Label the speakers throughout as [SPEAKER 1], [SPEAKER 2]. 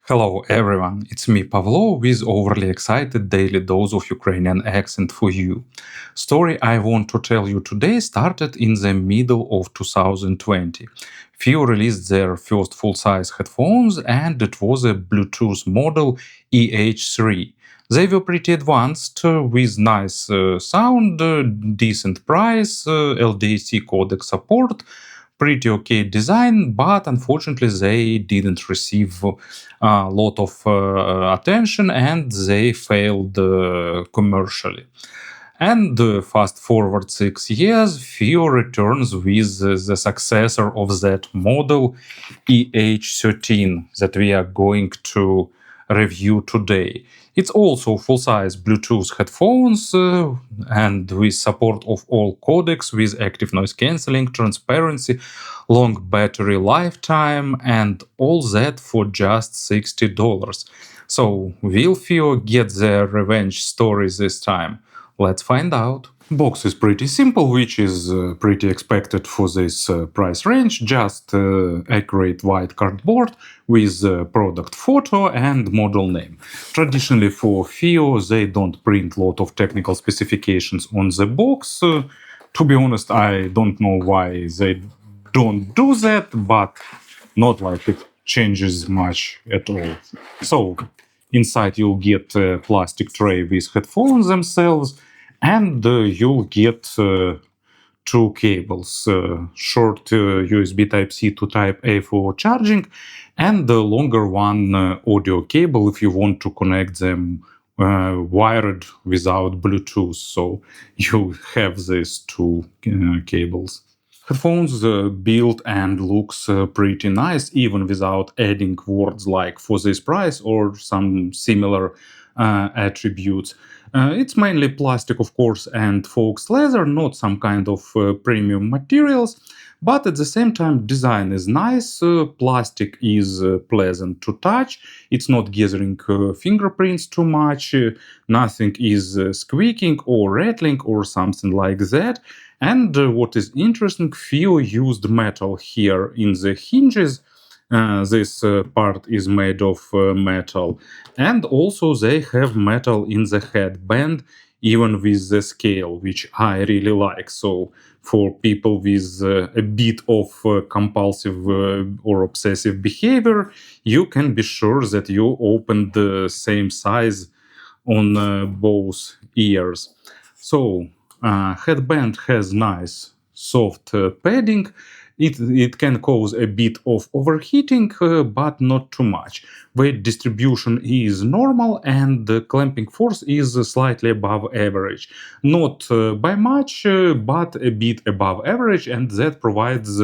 [SPEAKER 1] Hello everyone, it's me Pavlo with overly excited daily dose of Ukrainian accent for you. Story I want to tell you today started in the middle of 2020. FiiO released their first full-size headphones and it was a Bluetooth model EH3. They were pretty advanced with nice sound, decent price, LDAC codec support, pretty okay design, but unfortunately they didn't receive a lot of attention and they failed commercially. And fast forward 6 years, FiiO returns with the successor of that model, EH13, that we are going to review today. It's also full-size Bluetooth headphones and with support of all codecs with active noise cancelling, transparency, long battery lifetime, and all that for just $60. So, will FiiO get their revenge story this time? Let's find out. Box is pretty simple, which is pretty expected for this price range. Just accurate white cardboard with product photo and model name. Traditionally for FiiO, they don't print a lot of technical specifications on the box. To be honest, I don't know why they don't do that, but not like it changes much at all. So inside you'll get a plastic tray with headphones themselves, and you'll get two cables, short USB Type-C to Type-A for charging, and the longer one audio cable if you want to connect them wired without Bluetooth. So you have these two cables. Headphones build and looks pretty nice even without adding words like for this price or some similar attributes. It's mainly plastic, of course, and Fox leather, not some kind of premium materials, but at the same time design is nice, plastic is pleasant to touch, it's not gathering fingerprints too much, nothing is squeaking or rattling or something like that. And what is interesting, FiiO used metal here in the hinges. This part is made of metal. And also they have metal in the headband, even with the scale, which I really like. So for people with a bit of compulsive or obsessive behavior, you can be sure that you open the same size on both ears. So headband has nice soft padding. It can cause a bit of overheating, but not too much. Weight distribution is normal and the clamping force is slightly above average. Not by much, but a bit above average, and that provides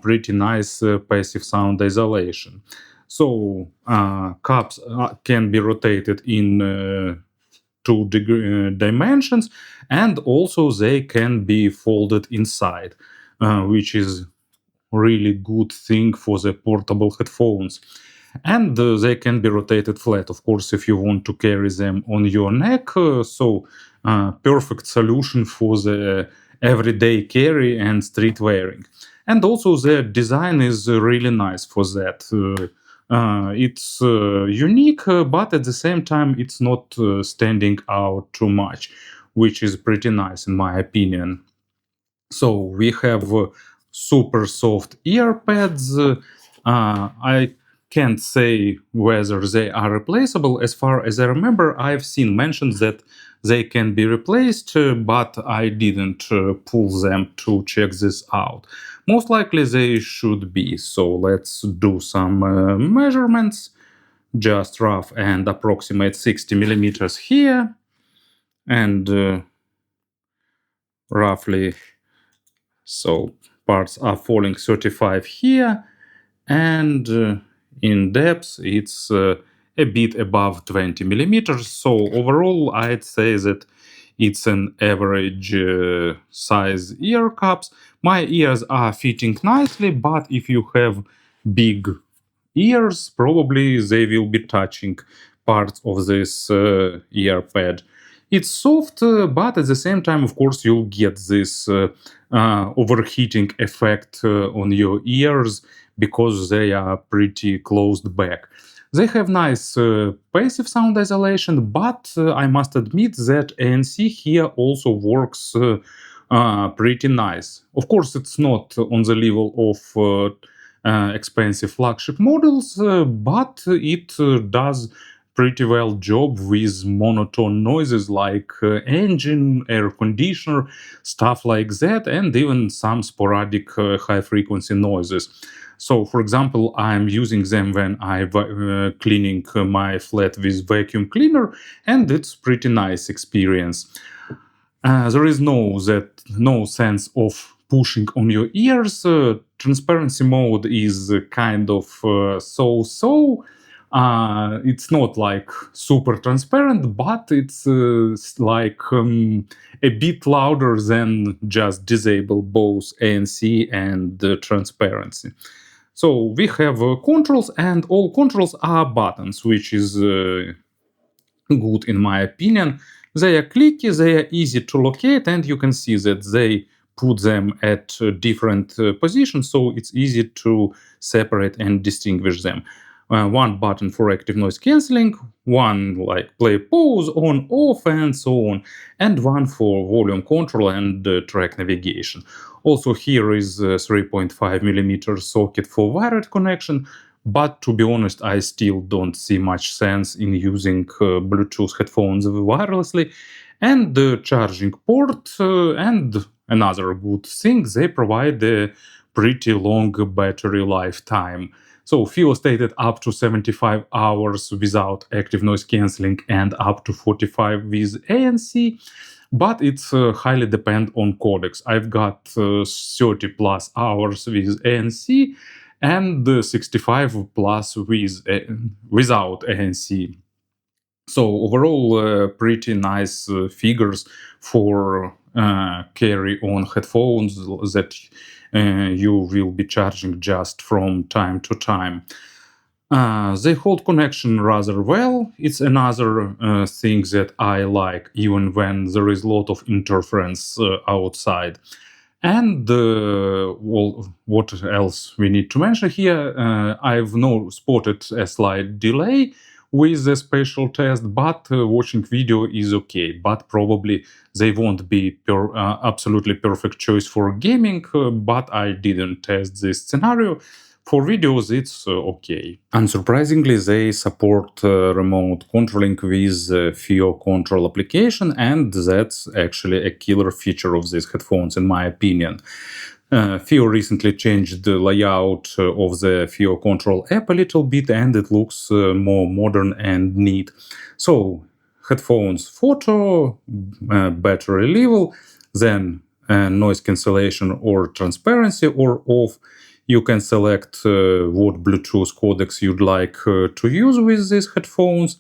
[SPEAKER 1] pretty nice passive sound isolation. So cups can be rotated in two dimensions, and also they can be folded inside, which is really good thing for the portable headphones. And they can be rotated flat, of course, if you want to carry them on your neck. Perfect solution for the everyday carry and street wearing. And also their design is really nice for that. It's unique, but at the same time, it's not standing out too much, which is pretty nice in my opinion. So we have super soft ear pads. I can't say whether they are replaceable. As far as I remember, I've seen mentions that they can be replaced, but I didn't pull them to check this out. Most likely they should be. So let's do some measurements. Just rough and approximate 60 millimeters here, and roughly, so parts are falling 35 here, and in depth it's a bit above 20 millimeters. So overall I'd say that it's an average size ear cups. My ears are fitting nicely, but if you have big ears, probably they will be touching parts of this ear pad. It's soft, but at the same time, of course, you'll get this overheating effect on your ears because they are pretty closed back. They have nice passive sound isolation, but I must admit that ANC here also works pretty nice. Of course, it's not on the level of expensive flagship models, but it does pretty well job with monotone noises like engine, air conditioner, stuff like that, and even some sporadic high frequency noises. So, for example, I'm using them when I'm cleaning my flat with vacuum cleaner, and it's pretty nice experience. There is no sense of pushing on your ears. Transparency mode is kind of so-so. It's not like super transparent, but it's like a bit louder than just disable both ANC and transparency. So we have controls, and all controls are buttons, which is good in my opinion. They are clicky, they are easy to locate, and you can see that they put them at different positions, so it's easy to separate and distinguish them. One button for active noise cancelling, one like play pause, on off, and so on, and one for volume control and track navigation. Also, here is a 3.5mm socket for wired connection, but to be honest, I still don't see much sense in using Bluetooth headphones wirelessly. And the charging port, and another good thing, they provide a pretty long battery lifetime. So FiiO stated up to 75 hours without active noise cancelling and up to 45 with ANC, but it's highly depend on codecs. I've got 30 plus hours with ANC and 65 plus without ANC. So overall, pretty nice figures for carry on headphones that you will be charging just from time to time. They hold connection rather well. It's another thing that I like, even when there is a lot of interference outside. And well, what else we need to mention here? I've spotted a slight delay with the spatial test, but watching video is okay. But probably they won't be absolutely perfect choice for gaming. But I didn't test this scenario. For videos, it's okay. Unsurprisingly, they support remote controlling with FiiO control application, and that's actually a killer feature of these headphones, in my opinion. FiiO recently changed the layout of the FiiO control app a little bit, and it looks more modern and neat. So, headphones photo, battery level, then noise cancellation or transparency or off. You can select what Bluetooth codecs you'd like to use with these headphones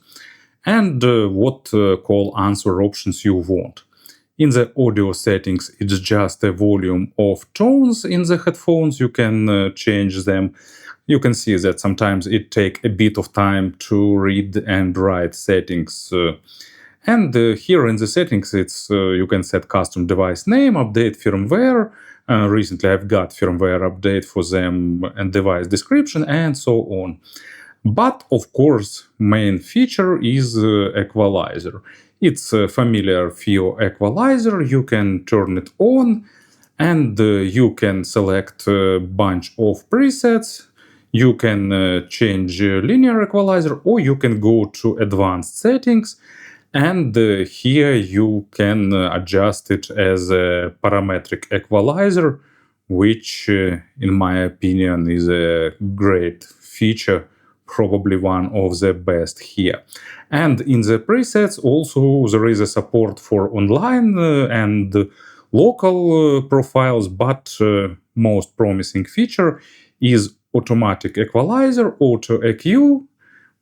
[SPEAKER 1] and what call answer options you want. In the audio settings, it's just a volume of tones in the headphones. You can change them. You can see that sometimes it takes a bit of time to read and write settings. And here in the settings, it's you can set custom device name, update firmware. Recently, I've got firmware update for them and device description and so on. But of course, main feature is equalizer. It's a familiar FiiO equalizer. You can turn it on and you can select a bunch of presets. You can change linear equalizer, or you can go to advanced settings. And here you can adjust it as a parametric equalizer, which, in my opinion, is a great feature, probably one of the best here. And in the presets, also there is a support for online and local profiles, but most promising feature is automatic equalizer, auto EQ.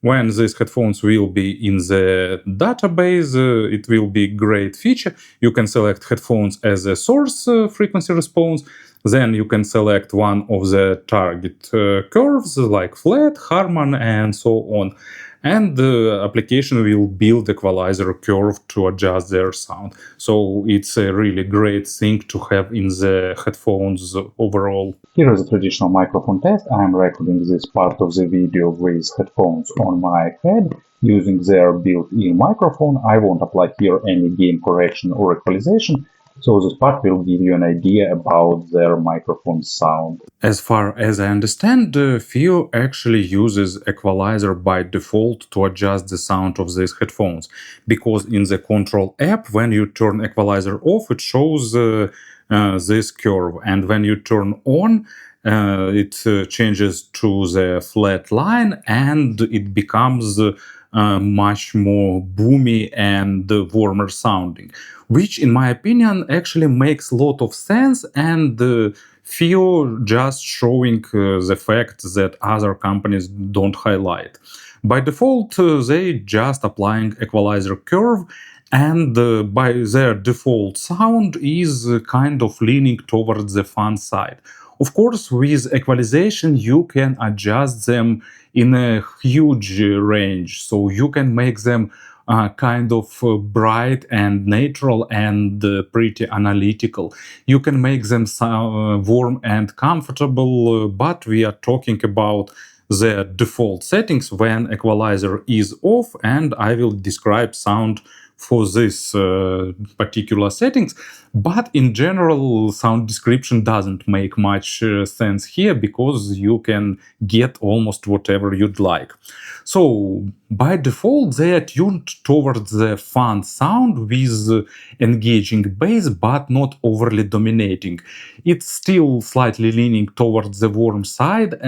[SPEAKER 1] When these headphones will be in the database, it will be great feature. You can select headphones as a source frequency response, Then you can select one of the target curves like flat, Harman, and so on. And the application will build equalizer curve to adjust their sound. So it's a really great thing to have in the headphones overall. Here is a traditional microphone test. I'm recording this part of the video with headphones on my head using their built-in microphone. I won't apply here any gain correction or equalization, so this part will give you an idea about their microphone sound. As far as I understand, FiiO actually uses equalizer by default to adjust the sound of these headphones, because in the control app, when you turn equalizer off, it shows this curve, and when you turn on, it changes to the flat line, and it becomes much more boomy and warmer sounding, which in my opinion actually makes a lot of sense, and FiiO just showing the fact that other companies don't highlight. By default, they just applying equalizer curve, and by their default sound is kind of leaning towards the fun side. Of course, with equalization, you can adjust them in a huge range, so you can make them kind of bright and natural and pretty analytical. You can make them warm and comfortable, but we are talking about the default settings when equalizer is off, and I will describe sound for this particular settings. But in general, sound description doesn't make much sense here, because you can get almost whatever you'd like. So by default, they are tuned towards the fun sound with engaging bass, but not overly dominating. It's still slightly leaning towards the warm side,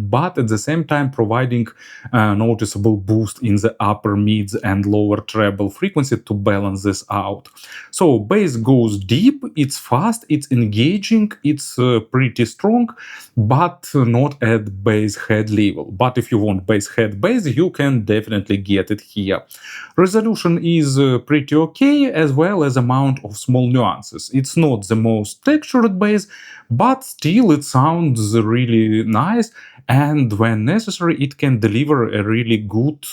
[SPEAKER 1] but at the same time providing a noticeable boost in the upper mids and lower treble frequency to balance this out. So bass goes deep, it's fast, it's engaging, it's pretty strong, but not at bass head level. But if you want bass head bass, you can definitely get it here. Resolution is pretty okay, as well as amount of small nuances. It's not the most textured bass, but still it sounds really nice, and when necessary it can deliver a really good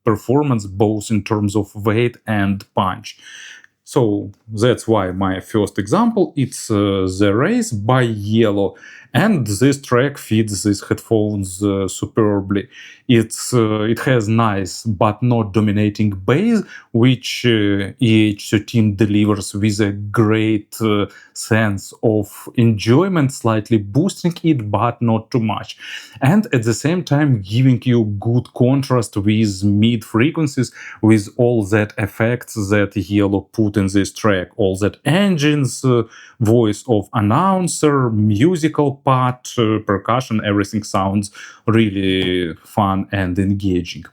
[SPEAKER 1] performance, both in terms of weight and punch. So that's why my first example, it's The Race by Yello, and this track fits these headphones superbly. It has nice but not dominating bass, which EH13 delivers with a great sense of enjoyment, slightly boosting it but not too much, and at the same time giving you good contrast with mid frequencies, with all that effects that Yello put in this track, all that engines, voice of announcer, musical part, percussion, everything sounds really fun and engaging.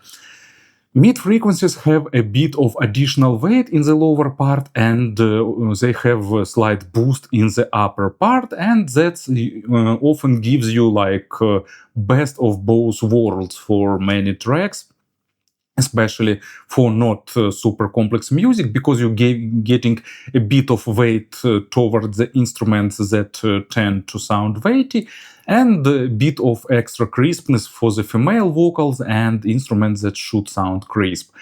[SPEAKER 1] Mid frequencies have a bit of additional weight in the lower part, and they have a slight boost in the upper part, and that often gives you like best of both worlds for many tracks, especially for not super complex music, because you're getting a bit of weight towards the instruments that tend to sound weighty, and a bit of extra crispness for the female vocals and instruments that should sound crisp.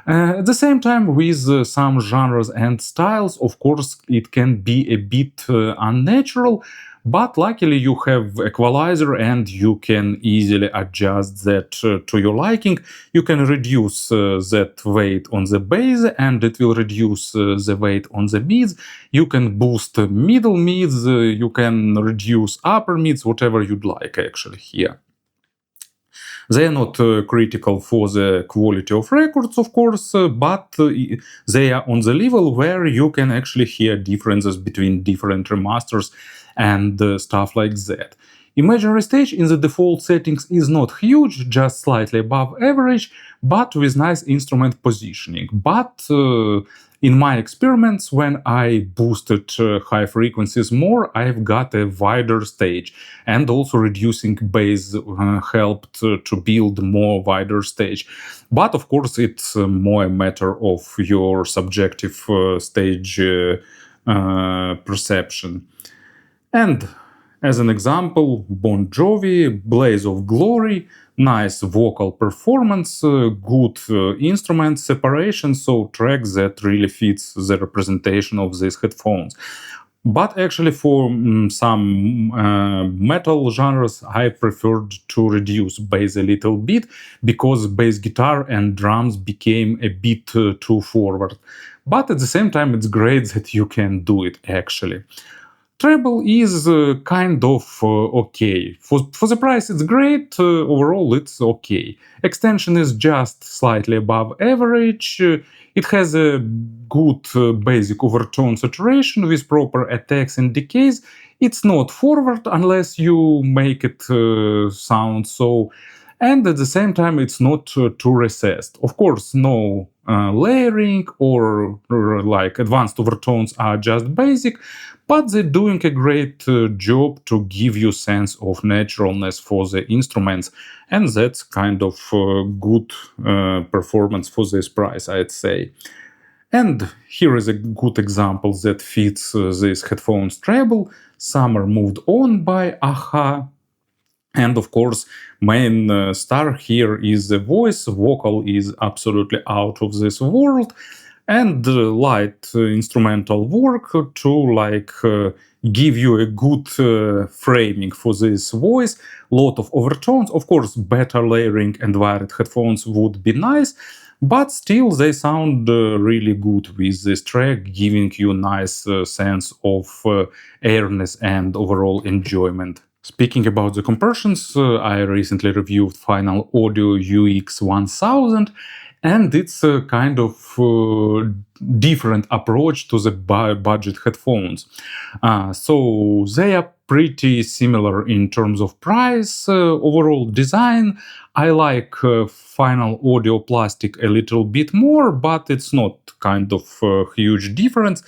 [SPEAKER 1] At the same time, with some genres and styles, of course, it can be a bit unnatural, but luckily you have equalizer and you can easily adjust that to your liking. You can reduce that weight on the bass, and it will reduce the weight on the mids. You can boost middle mids, you can reduce upper mids, whatever you'd like actually here. They are not critical for the quality of records, of course, but they are on the level where you can actually hear differences between different remasters and stuff like that. Imaginary stage in the default settings is not huge, just slightly above average, but with nice instrument positioning. But in my experiments, when I boosted high frequencies more, I've got a wider stage, and also reducing bass helped to build more wider stage. But of course, it's more a matter of your subjective stage perception. And As an example, Bon Jovi, Blaze of Glory, nice vocal performance, good instrument separation, so track that really fits the representation of these headphones. But actually, for some metal genres, I preferred to reduce bass a little bit because bass guitar and drums became a bit too forward. But at the same time, it's great that you can do it actually. Treble is kind of okay. For the price, it's great. Overall, it's okay. Extension is just slightly above average. It has a good basic overtone saturation with proper attacks and decays. It's not forward unless you make it sound so. And at the same time, it's not too recessed. Of course, no layering or like advanced overtones are just basic, but they're doing a great job to give you sense of naturalness for the instruments, and that's kind of good performance for this price, I'd say. And here is a good example that fits this headphones treble. Summer Moved On by Aha. And of course, main star here is the voice. Vocal is absolutely out of this world, and light instrumental work to give you a good framing for this voice. Lot of overtones. Of course, better layering and wired headphones would be nice, but still they sound really good with this track, giving you nice sense of airness and overall enjoyment. Speaking about the compressions, I recently reviewed Final Audio UX1000, and it's a kind of different approach to the budget headphones. So they are pretty similar in terms of price, overall design. I like Final Audio Plastic a little bit more, but it's not kind of huge difference.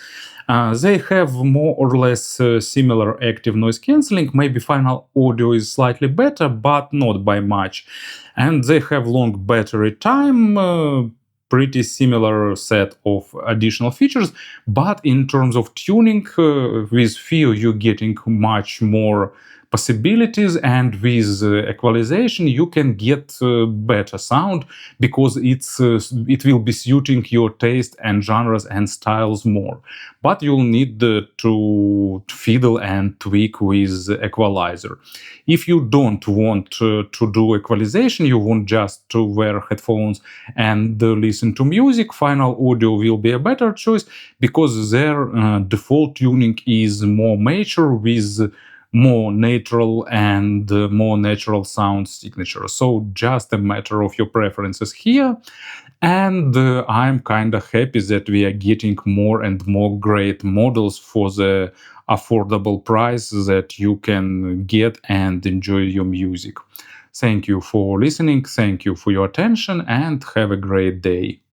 [SPEAKER 1] They have more or less similar active noise cancelling. Maybe Final Audio is slightly better, but not by much. And they have long battery time, pretty similar set of additional features. But in terms of tuning, with FiiO you're getting much more possibilities, and with equalization you can get better sound because it will be suiting your taste and genres and styles more. But you'll need to fiddle and tweak with equalizer. If you don't want to do equalization, you want just to wear headphones and listen to music, Final Audio will be a better choice because their default tuning is more mature with more natural and more natural sound signature. So just a matter of your preferences here. And I'm kind of happy that we are getting more and more great models for the affordable price that you can get and enjoy your music. Thank you for listening. Thank you for your attention and have a great day.